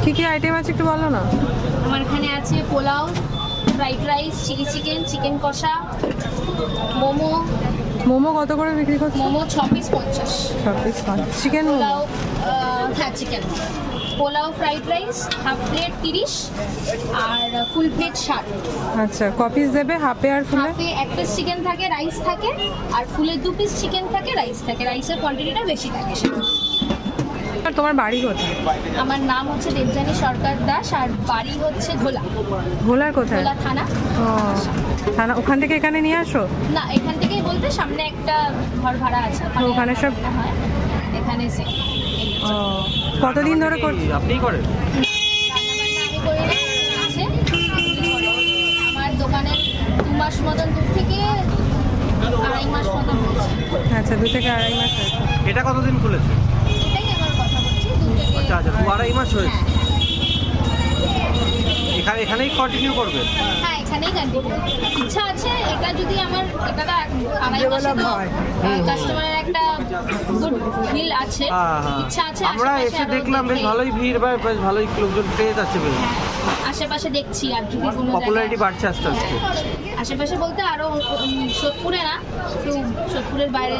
কি কি আইটেম আছে একটু বলো না। আমার এখানে আছে pulao, fried rice, chilli chicken, chicken কষা, মোমো। মোমো কত করে বিক্রি করছো? Momo 6 piece 50। 6 piece. Chicken momo? Pulao, হ্যাঁ chicken pulao, fried rice half plate 30 আর ফুল প্লেট 60। আচ্ছা, ক পিস দেবে হাফে আর ফুলে? হাফে 1 পিস চিকেন থাকে, রাইস থাকে, আর ফুলে 2 পিস চিকেন থাকে, রাইস থাকে। রাইসের কোয়ান্টিটিটা বেশি থাকে সেটা। আর তোমার বাড়ি কোথায়? আমার নাম হচ্ছে দেবযানী সরকার দাস আর বাড়ি হচ্ছে ঘোলা। ভোলার কোথায়? ঘোলা থানা। ও থানা, ওখান থেকে এখানে নিয়ে আসো? না, এখান থেকেই বলতে সামনে একটা ঘর ভাড়া আছে, ওখানে সব হয় এখানে এসে। ও কতদিন ধরে করছো? আপনিই করেন? রান্নাবান্না আমি করি না, আছে আমার দোকানে 2 মাস মতন, 2 থেকে 2.5 মাস মতন হয়েছে। আচ্ছা, 2 থেকে 2.5 মাস হয়েছে। এটা কতদিন খুলেছে? এটাই আমার কথা বলছি, 2 থেকে। আচ্ছা আচ্ছা, 2-2.5 মাস হয়েছে। হ্যাঁ। এখানেই কন্টিনিউ করবেন? হ্যাঁ, এখানেই কন্টিনিউ। ইচ্ছা আছে এটা যদি আমার এটা 2.5 মাসে তো কাস্টমারের একটা গুড ফিল আছে, ইচ্ছা আছে। আমরা এসে দেখলাম বেশ ভালোই ভিড়, বেশ ভালোই লোকজন পেয়ে যাচ্ছে বেশ। আশেপাশে দেখছি আর যদি কোনো পপুলারিটি বাড়ছে আস্তে আস্তে। আশেপাশে বলতে আরো সোদপুরে না, একটু সোদপুরের বাইরে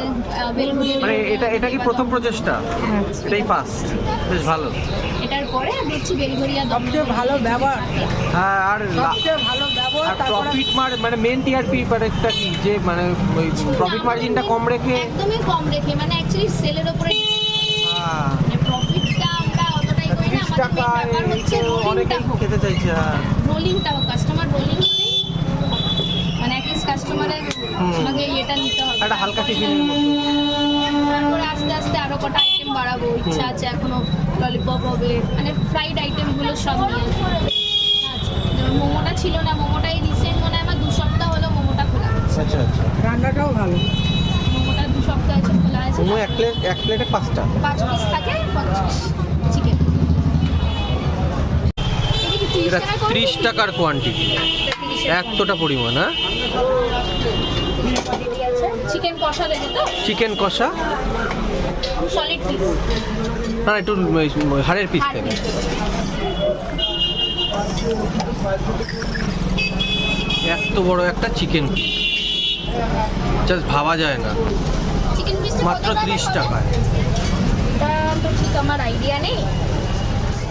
বেলঘড়িয়া। মানে এটা কি প্রথম প্রচেষ্টা? এটাই ফার্স্ট, বেশ ভালো। এটার পরে দেখছি বেলঘড়িয়া সবচেয়ে ভালো ব্যবহার, হ্যাঁ, আর সবচেয়ে ভালো ব্যবহার। আর প্রফিট মানে মেন টিআরপি একটা কি যে মানে ওই প্রফিট মার্জিনটা কম রেখে? একদমই কম রেখে, মানে অ্যাকচুয়ালি সেলের উপরে মানে প্রফিটটা আমরা অতটাই করি না। 30 টাকা ব্যাপার হচ্ছে অনেকেই খেতে চাইছে। রোলিংটা হোক, কাস্টমার রোলিং হলেই মানে অ্যাটলিস্ট কাস্টমারের আমাকে এটা নিতে হবে। একটা হালকা টিফিনের মতো। তারপরে আস্তে আস্তে আরো কটা আইটেম বাড়াবো, ইচ্ছা আছে এখনো। ললিপপ হবে, মানে ফ্রাইড আইটেমগুলো সব নিয়ে। আচ্ছা, যেমন মোমোটা ছিল না, মোমোটাই রিসেন্ট মনে হয় আমার 2 সপ্তাহ হলো মোমোটা খোলা হচ্ছে। আচ্ছা আচ্ছা, রান্নাটাও ভালো। মোমোটা 2 সপ্তাহ আছে খোলা আছে। মোমো এক প্লেটে 5টা। 5 পিস থাকে 50 চিকেন। এটা 30 টাকার কোয়ান্টিটি, এতটা পরিমাণ? হ্যাঁ, চিকেন কষা দেবে তো? চিকেন কষা সলিড পিস, না একটু হাড়ের পিস দেবে। এত বড় একটা চিকেন পিস জাস্ট ভাবা যায় না, চিকেন পিস মাত্র 30 টাকায়। তো ঠিক আমার আইডিয়া নেই।